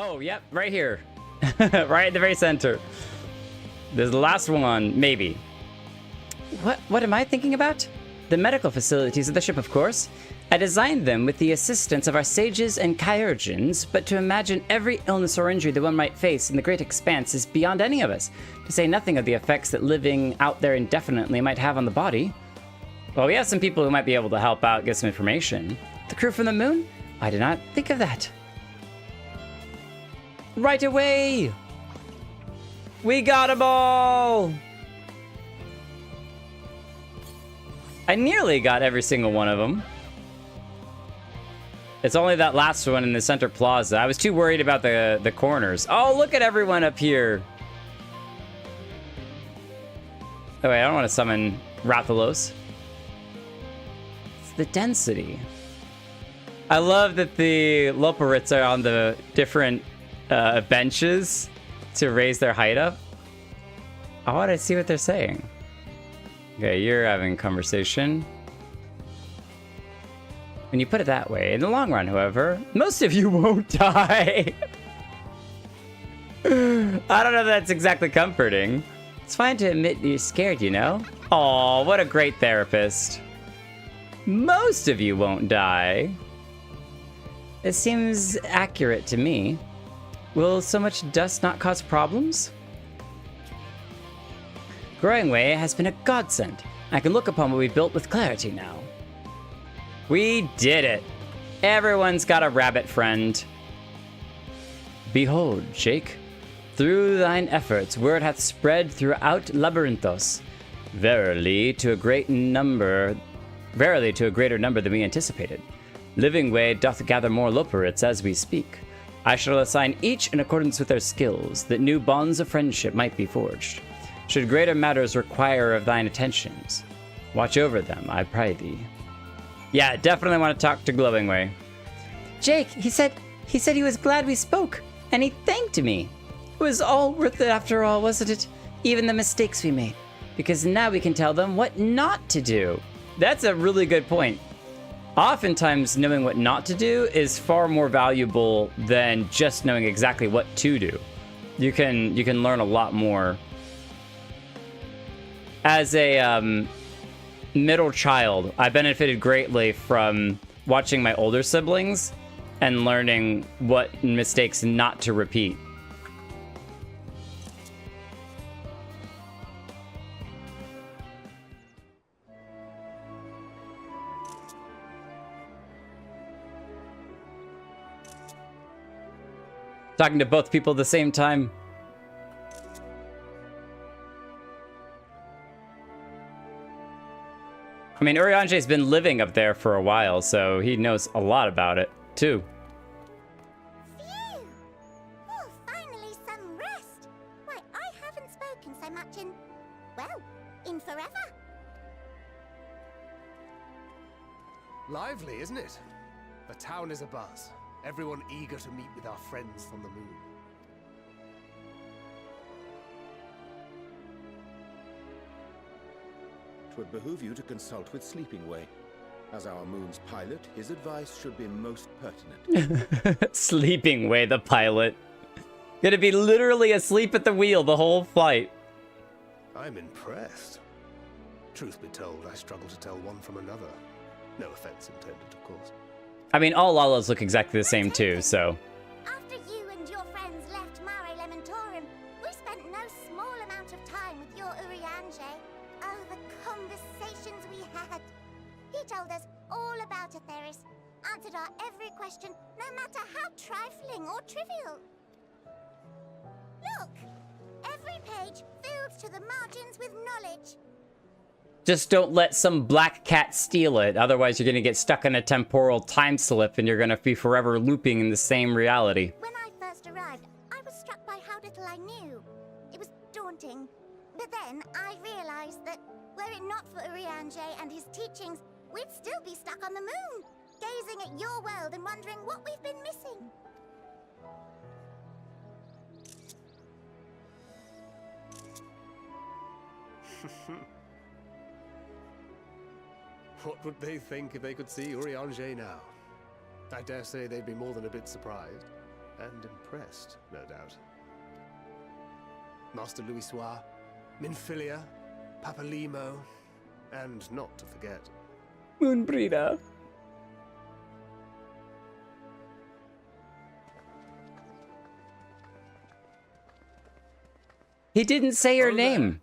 Oh, yep, right here. Right at the very center. There's the last one, maybe. What am I thinking about? The medical facilities of the ship, of course. I designed them with the assistance of our sages and chirurgeons, but to imagine every illness or injury that one might face in the great expanse is beyond any of us, to say nothing of the effects that living out there indefinitely might have on the body. Well, we have some people who might be able to help out, get some information. The crew from the moon? I did not think of that. Right away! We got them all! I nearly got every single one of them. It's only that last one in the center plaza. I was too worried about the corners. Oh, look at everyone up here. Oh, wait, I don't want to summon Rathalos. It's the density. I love that the Loporits are on the different benches to raise their height up. I want to see what they're saying. Okay, you're having a conversation. When you put it that way, in the long run, however, most of you won't die. I don't know if that's exactly comforting. It's fine to admit you're scared, you know? Aw, what a great therapist. Most of you won't die. It seems accurate to me. Will so much dust not cause problems? Growing Way has been a godsend. I can look upon what we built with clarity now. We did it. Everyone's got a rabbit friend. Behold, Jake, through thine efforts word hath spread throughout Labyrinthos, verily to a greater number than we anticipated. Living Way doth gather more Loporits as we speak. I shall assign each in accordance with their skills, that new bonds of friendship might be forged. Should greater matters require of thine attentions, watch over them, I pray thee. Yeah, definitely want to talk to Glowing Way. Jake, he said he was glad we spoke, and he thanked me. It was all worth it after all, wasn't it? Even the mistakes we made. Because now we can tell them what not to do. That's a really good point. Oftentimes, knowing what not to do is far more valuable than just knowing exactly what to do. You can learn a lot more. As a middle child, I benefited greatly from watching my older siblings and learning what mistakes not to repeat. Talking to both people at the same time. I mean, Urianger's been living up there for a while, so he knows a lot about it, too. Phew! Oh, finally some rest. Why, I haven't spoken so much in forever. Lively, isn't it? The town is abuzz. Everyone eager to meet with our friends from the moon. It would behoove you to consult with Sleeping Way. As our moon's pilot, his advice should be most pertinent. Sleeping Way, the pilot. Gonna be literally asleep at the wheel the whole flight. I'm impressed. Truth be told, I struggle to tell one from another. No offense intended, of course. I mean, all Lalas look exactly the same too, so. After you and your friends left Mare Elementorum, we spent no small amount of time with your Urianger. Oh, the conversations we had. He told us all about Atheris, answered our every question, no matter how trifling or trivial. Look! Every page filled to the margins with knowledge. Just don't let some black cat steal it, otherwise you're gonna get stuck in a temporal time slip and you're gonna be forever looping in the same reality. When I first arrived, I was struck by how little I knew. It was daunting. But then I realized that were it not for Urianger and his teachings, we'd still be stuck on the moon, gazing at your world and wondering what we've been missing. What would they think if they could see Urianger now? I dare say they'd be more than a bit surprised. And impressed, no doubt. Master Louisoix, Minfilia, Papalimo, and not to forget... Moonbreeder. He didn't say your name.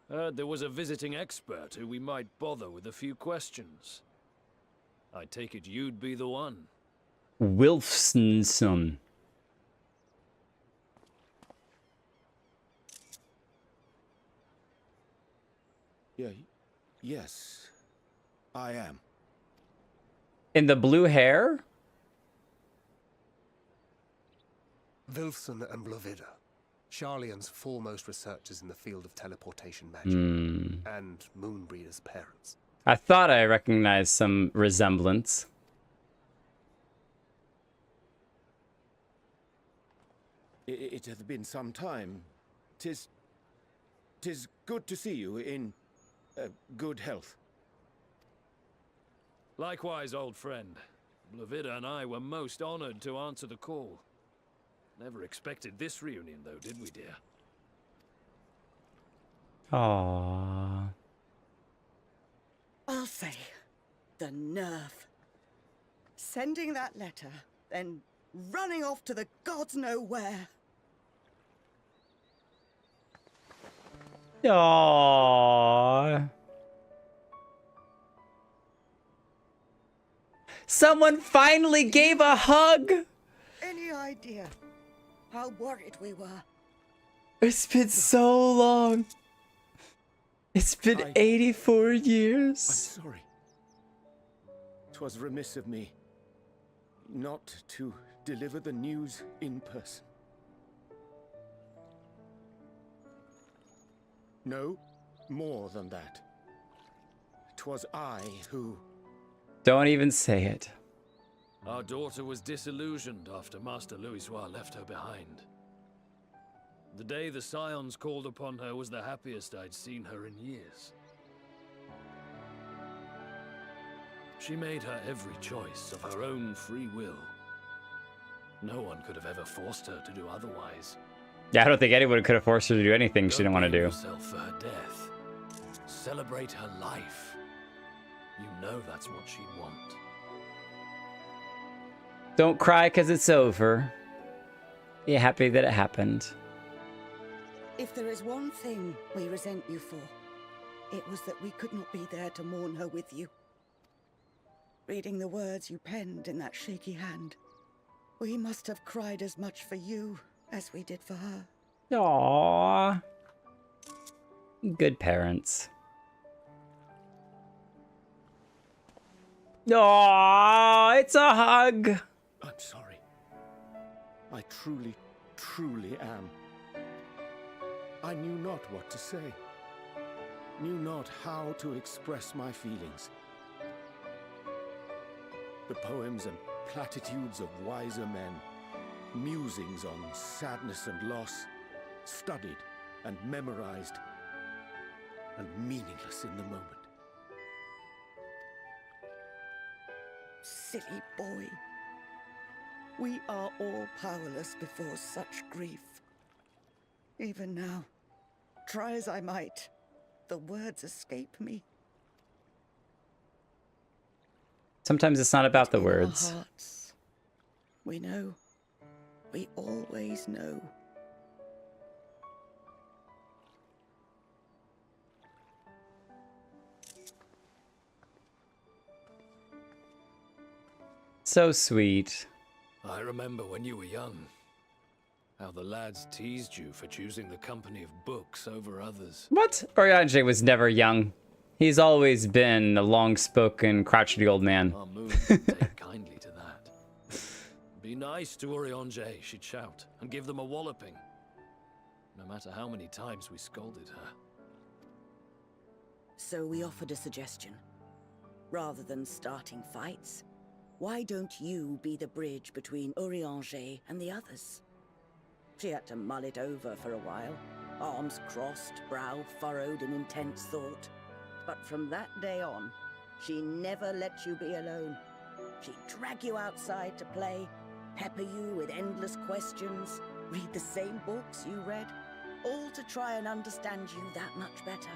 There was a visiting expert who we might bother with a few questions. I take it you'd be the one. Wilfsonson. Yes, I am. In the blue hair? Wilfson and Blovida, Charlian's foremost researchers in the field of teleportation magic, and Moonbreeder's parents. I thought I recognized some resemblance. It hath been some time. Tis good to see you in good health. Likewise, old friend. Blovida and I were most honored to answer the call. Never expected this reunion, though, did we, dear? Aww. I'll say, the nerve. Sending that letter, then running off to the gods know where. Aww. Someone finally gave a hug. Any idea how worried we were? It's been so long. It's been 84 I'm years. sorry. 'Twas remiss of me not to deliver the news in person. No, more than that. 'Twas I who... Don't even say it. Our daughter was disillusioned after Master Louisoix left her behind. The day the Scions called upon her was the happiest I'd seen her in years. She made her every choice of her own free will. No one could have ever forced her to do otherwise. Yeah, I don't think anyone could have forced her to do anything she didn't want to do. Yourself for her death. Celebrate her life. You know that's what she'd want. Don't cry because it's over. Be happy that it happened. If there is one thing we resent you for, it was that we could not be there to mourn her with you. Reading the words you penned in that shaky hand, we must have cried as much for you as we did for her. Aww. Good parents. Aww, it's a hug. I'm sorry. I truly, truly am. I knew not what to say. Knew not how to express my feelings. The poems and platitudes of wiser men, musings on sadness and loss, studied and memorized, and meaningless in the moment. Silly boy. We are all powerless before such grief. Even now, try as I might, the words escape me. Sometimes it's not about the In our words. hearts, we know. We always know. So sweet. I remember when you were young, how the lads teased you for choosing the company of books over others. What? Urianger was never young. He's always been a long-spoken, crotchety old man. Our moon didn't take kindly to that. Be nice to Urianger, she'd shout, and give them a walloping. No matter how many times we scolded her. So we offered a suggestion. Rather than starting fights, why don't you be the bridge between Urianger and the others? She had to mull it over for a while, arms crossed, brow furrowed in intense thought. But from that day on, she never let you be alone. She'd drag you outside to play, pepper you with endless questions, read the same books you read, all to try and understand you that much better.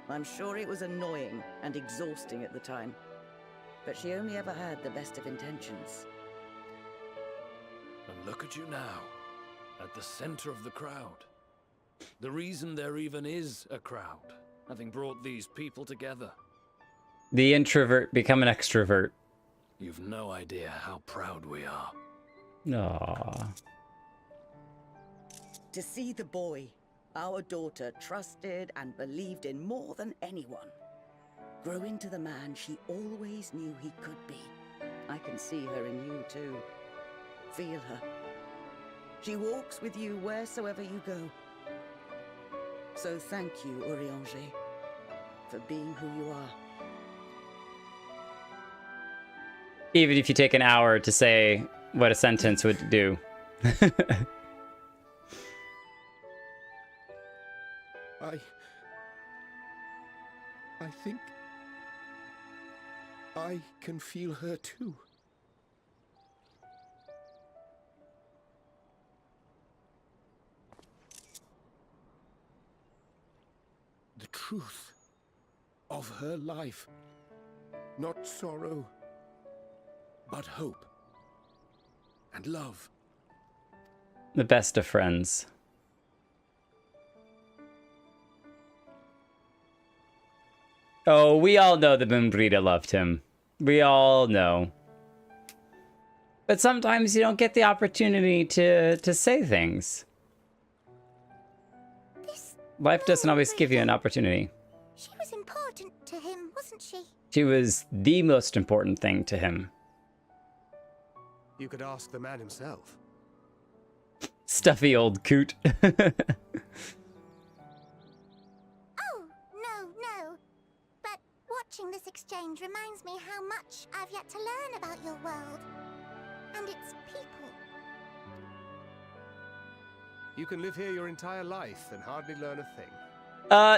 I'm sure it was annoying and exhausting at the time, but she only ever had the best of intentions. And look at you now, at the center of the crowd. The reason there even is a crowd, having brought these people together. The introvert become an extrovert. You've no idea how proud we are. Aww. To see the boy our daughter trusted and believed in more than anyone grow into the man she always knew he could be. I can see her in you too. Feel her. She walks with you wheresoever you go. So thank you, Urianger, for being who you are. Even if you take an hour to say what a sentence would do. I think I can feel her too. The truth of her life. Not sorrow, but hope and love. The best of friends. Oh, we all know that Moonbrita loved him. We all know. But sometimes you don't get the opportunity to say things. Life doesn't always give you an opportunity. She was important to him, wasn't she? She was the most important thing to him. You could ask the man himself. Stuffy old coot. Watching this exchange reminds me how much I've yet to learn about your world and its people. You can live here your entire life and hardly learn a thing.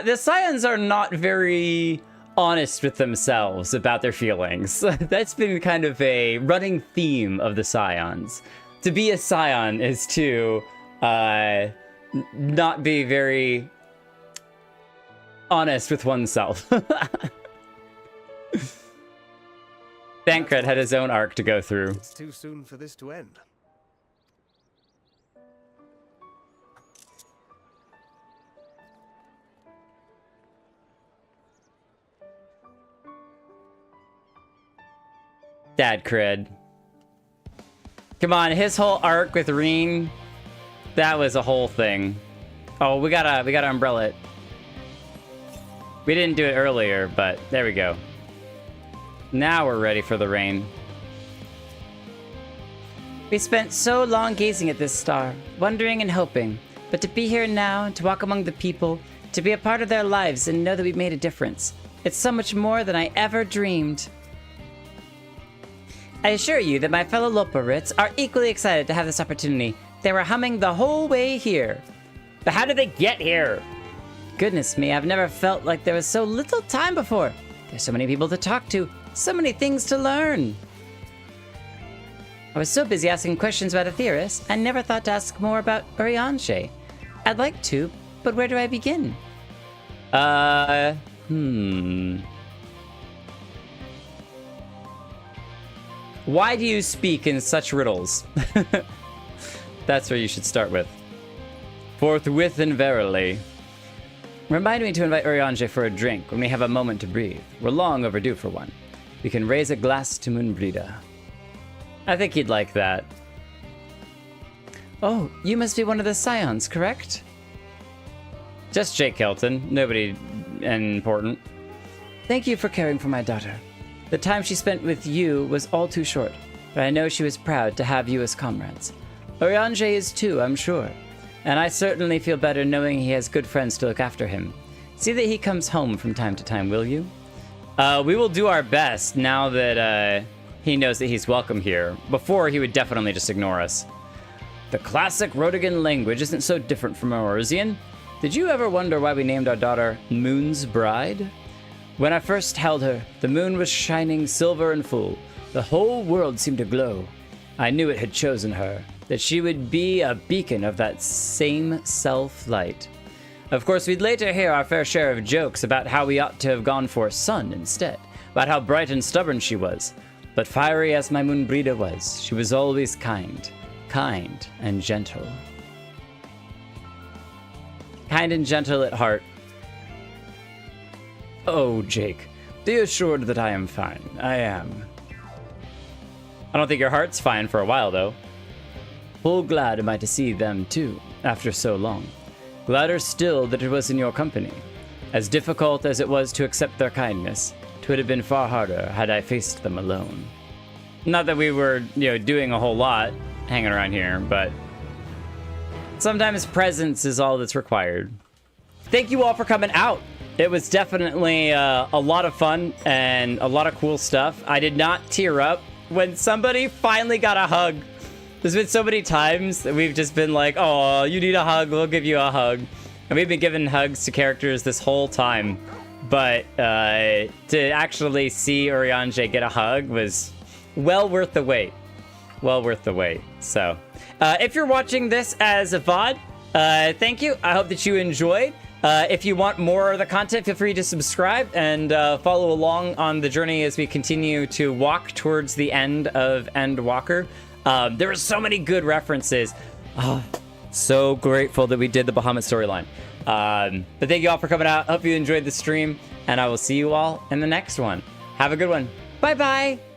The Scions are not very honest with themselves about their feelings. That's been kind of a running theme of the Scions. To be a Scion is to not be very honest with oneself. Thancred had his own arc to go through. It's too soon for this to end. Dad cred. Come on, his whole arc with Reen, that was a whole thing. Oh, we gotta umbrella it. We didn't do it earlier, but there we go. Now we're ready for the rain. We spent so long gazing at this star, wondering and hoping, but to be here now, to walk among the people, to be a part of their lives and know that we've made a difference. It's so much more than I ever dreamed. I assure you that my fellow Loporits are equally excited to have this opportunity. They were humming the whole way here. But how did they get here? Goodness me, I've never felt like there was so little time before. There's so many people to talk to, so many things to learn. I was so busy asking questions about Aetheris, I never thought to ask more about Urianger. I'd like to, but where do I begin? Why do you speak in such riddles? That's where you should start with. Forthwith and verily. Remind me to invite Urianger for a drink when we have a moment to breathe. We're long overdue for one. We can raise a glass to Moonbrita. I think he'd like that. Oh, you must be one of the Scions, correct? Just Jake Kelton. Nobody important. Thank you for caring for my daughter. The time she spent with you was all too short, but I know she was proud to have you as comrades. Urianger is too, I'm sure. And I certainly feel better knowing he has good friends to look after him. See that he comes home from time to time, will you? We will do our best now that he knows that he's welcome here. Before, he would definitely just ignore us. The classic Rodigan language isn't so different from Orosian. Did you ever wonder why we named our daughter Moon's Bride? When I first held her, the moon was shining silver and full. The whole world seemed to glow. I knew it had chosen her, that she would be a beacon of that same self-light. Of course, we'd later hear our fair share of jokes about how we ought to have gone for Sun instead, about how bright and stubborn she was. But fiery as my Moonbrida was, she was always kind and gentle. Kind and gentle at heart. Oh, Jake, be assured that I am fine. I am. I don't think your heart's fine for a while, though. Full glad am I to see them, too, after so long. Gladder still that it was in your company. As difficult as it was to accept their kindness, 'twould have been far harder had I faced them alone. Not that we were, doing a whole lot hanging around here, but sometimes presence is all that's required. Thank you all for coming out. It was definitely a lot of fun and a lot of cool stuff. I did not tear up when somebody finally got a hug. There's been so many times that we've just been like, oh, you need a hug, we'll give you a hug. And we've been giving hugs to characters this whole time. But to actually see Urianger get a hug was well worth the wait. Well worth the wait. So, if you're watching this as a VOD, thank you. I hope that you enjoyed. If you want more of the content, feel free to subscribe and follow along on the journey as we continue to walk towards the end of Endwalker. There were so many good references. So grateful that we did the Bahamut storyline. But thank you all for coming out. Hope you enjoyed the stream, and I will see you all in the next one. Have a good one. Bye-bye.